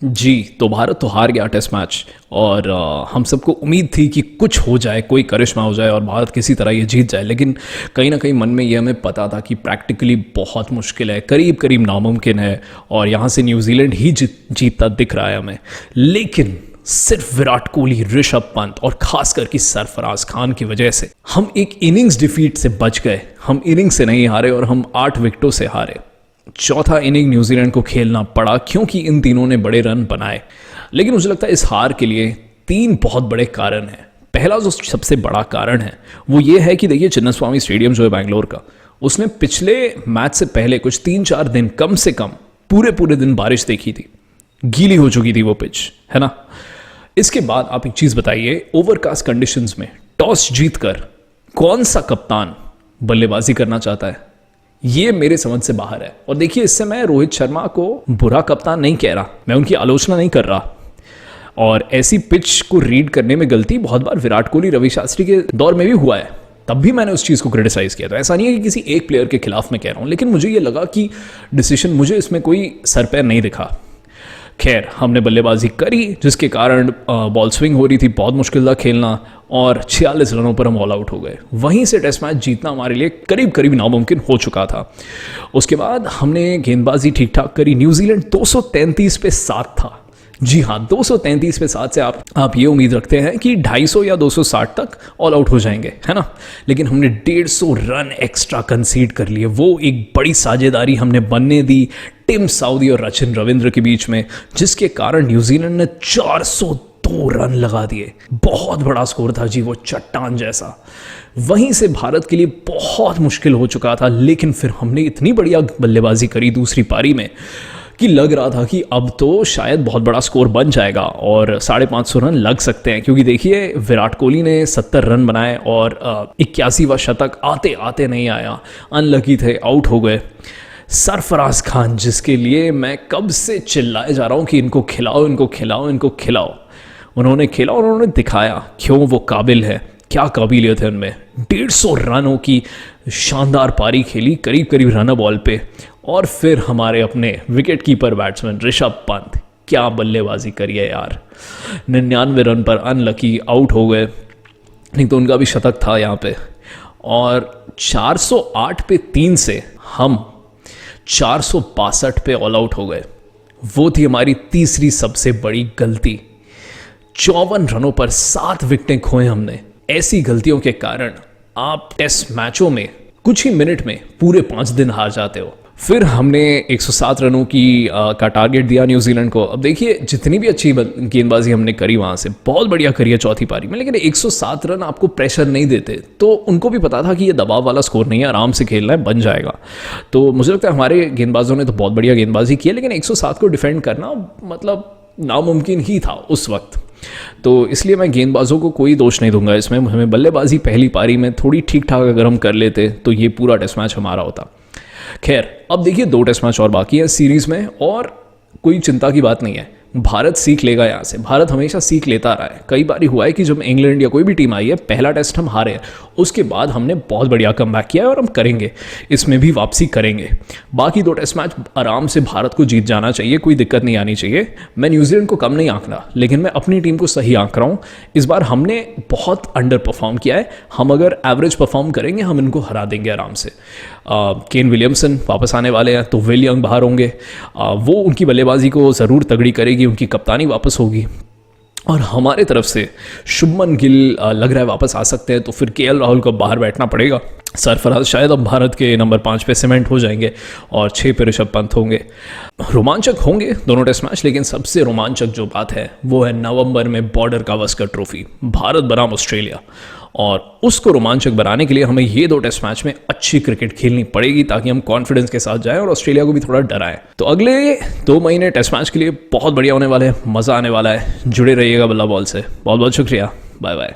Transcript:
जी, तो भारत तो हार गया टेस्ट मैच और हम सबको उम्मीद थी कि कुछ हो जाए, कोई करिश्मा हो जाए और भारत किसी तरह ये जीत जाए। लेकिन कहीं न कहीं मन में ये हमें पता था कि प्रैक्टिकली बहुत मुश्किल है, करीब-करीब नामुमकिन है और यहाँ से न्यूज़ीलैंड ही जीतता दिख रहा है हमें। लेकिन सिर्फ विराट कोहली, ऋषभ पंत और खासकर कि सरफराज खान की वजह से हम एक इनिंग्स डिफीट से बच गए। हम इनिंग्स से नहीं हारे और हम 8 विकेटों से हारे। चौथा इनिंग न्यूजीलैंड को खेलना पड़ा क्योंकि इन तीनों ने बड़े रन बनाए। लेकिन मुझे लगता है इस हार के लिए 3 बहुत बड़े कारण हैं। पहला जो सबसे बड़ा कारण है वो ये है कि देखिए, चिन्नास्वामी स्टेडियम जो है बैंगलोर का, उसने पिछले मैच से पहले कुछ 3-4 दिन कम से कम पूरे दिन बारिश देखी थी। गीली हो चुकी थी वो पिच, है ना। इसके बाद आप एक चीज बताइए, ओवरकास्ट कंडीशंस में टॉस जीतकर कौन सा कप्तान बल्लेबाजी करना चाहता है? ये मेरे समझ से बाहर है। और देखिए, इससे मैं रोहित शर्मा को बुरा कप्तान नहीं कह रहा, मैं उनकी आलोचना नहीं कर रहा। और ऐसी पिच को रीड करने में गलती बहुत बार विराट कोहली, रवि शास्त्री के दौर में भी हुआ है, तब भी मैंने उस चीज़ को क्रिटिसाइज किया। तो ऐसा नहीं है कि किसी एक प्लेयर के खिलाफ मैं कह रहा हूँ, लेकिन मुझे ये लगा कि डिसीजन, मुझे इसमें कोई सर पैर नहीं दिखा। खैर, हमने बल्लेबाजी करी जिसके कारण बॉल स्विंग हो रही थी, बहुत मुश्किल था खेलना और 46 रनों पर हम ऑल आउट हो गए। वहीं से टेस्ट मैच जीतना हमारे लिए करीब नामुमकिन हो चुका था। उसके बाद हमने गेंदबाजी ठीक ठाक करी। न्यूजीलैंड 233 पे 7 था। जी हाँ, 233 पे 7 से आप ये उम्मीद रखते हैं कि 250 या 260 तक ऑल आउट हो जाएंगे, है ना। लेकिन हमने 150 रन एक्स्ट्रा कंसीड कर लिए। वो एक बड़ी साझेदारी हमने बनने दी टिम साउदी और सचिन रविंद्र के बीच में, जिसके कारण न्यूजीलैंड ने 402 रन लगा दिए। बहुत बड़ा स्कोर था जी, वो चट्टान जैसा। वहीं से भारत के लिए बहुत मुश्किल हो चुका था, लेकिन फिर हमने इतनी बढ़िया बल्लेबाजी करी दूसरी पारी में कि लग रहा था कि अब तो शायद बहुत बड़ा स्कोर बन जाएगा और 550 रन लग सकते हैं। क्योंकि देखिए, विराट कोहली ने 70 रन बनाए और 81वां शतक आते आते नहीं आया, अनलकी थे, आउट हो गए। सरफराज खान, जिसके लिए मैं कब से चिल्लाए जा रहा हूं कि इनको खिलाओ, इनको खिलाओ, इनको खिलाओ, उन्होंने खिला और उन्होंने दिखाया क्यों वो काबिल है, क्या काबिलियत है उनमें। 150 रनों की शानदार पारी खेली करीब रन बॉल पे। और फिर हमारे अपने wicket keeper batsman Rishabh Pant, क्या बल्लेबाजी करी है यार। 99 रन पर अनलकी आउट हो गए, नहीं तो उनका भी शतक था यहाँ पे। और 408 पे 3 से हम 462 पे ऑल आउट हो गए। वो थी हमारी तीसरी सबसे बड़ी गलती। 54 रनों पर 7 विकेटें खोए हमने। ऐसी गलतियों के कारण आप टेस्ट मैचों में कुछ ही मिनट में पूरे 5 दिन हार जाते हो। फिर हमने 107 रनों का टारगेट दिया न्यूजीलैंड को। अब देखिए, जितनी भी अच्छी गेंदबाजी हमने करी वहाँ से, बहुत बढ़िया करी है चौथी पारी में, लेकिन 107 रन आपको प्रेशर नहीं देते। तो उनको भी पता था कि ये दबाव वाला स्कोर नहीं है, आराम से खेलना है, बन जाएगा। तो मुझे लगता है हमारे गेंदबाजों ने तो बहुत बढ़िया गेंदबाजी की है, लेकिन 107 को डिफेंड करना मतलब नामुमकिन ही था उस वक्त। तो इसलिए मैं गेंदबाजों को कोई दोष नहीं दूंगा इसमें। हमें बल्लेबाजी पहली पारी में थोड़ी ठीक ठाक अगर हम कर लेते तो ये पूरा टेस्ट मैच हमारा होता। खैर, अब देखिए, 2 टेस्ट मैच और बाकी है सीरीज में और कोई चिंता की बात नहीं है। भारत सीख लेगा यहाँ से। भारत हमेशा सीख लेता रहा है। कई बार हुआ है कि जब इंग्लैंड या कोई भी टीम आई है, पहला टेस्ट हम हारे हैं, उसके बाद हमने बहुत बढ़िया कमबैक किया है और हम करेंगे, इसमें भी वापसी करेंगे। बाकी 2 टेस्ट मैच आराम से भारत को जीत जाना चाहिए, कोई दिक्कत नहीं आनी चाहिए। मैं न्यूजीलैंड को कम नहीं आंक रहा, लेकिन मैं अपनी टीम को सही आंक रहा हूँ। इस बार हमने बहुत अंडर परफॉर्म किया है। हम अगर एवरेज परफॉर्म करेंगे, हम इनको हरा देंगे आराम से। केन विलियमसन वापस आने वाले हैं, तो विल यंग बाहर होंगे। वो उनकी बल्लेबाजी को ज़रूर तगड़ी करेगी, उनकी कप्तानी वापस होगी। और हमारे तरफ से शुभमन गिल लग रहा है वापस आ सकते हैं, तो फिर केएल राहुल को बाहर बैठना पड़ेगा। सरफराज शायद अब भारत के नंबर 5 पे सीमेंट हो जाएंगे और 6 पे ऋषभ पंत होंगे। रोमांचक होंगे दोनों टेस्ट मैच, लेकिन सबसे रोमांचक जो बात है वो है नवंबर में बॉर्डर गावस्कर ट्रॉफी, भारत बनाम ऑस्ट्रेलिया। और उसको रोमांचक बनाने के लिए हमें ये 2 टेस्ट मैच में अच्छी क्रिकेट खेलनी पड़ेगी ताकि हम कॉन्फिडेंस के साथ जाएं और ऑस्ट्रेलिया को भी थोड़ा डराएं। तो अगले 2 महीने टेस्ट मैच के लिए बहुत बढ़िया होने वाले हैं, मज़ा आने वाला है। जुड़े रहिएगा बल्ला बॉल से। बहुत बहुत शुक्रिया, बाय बाय।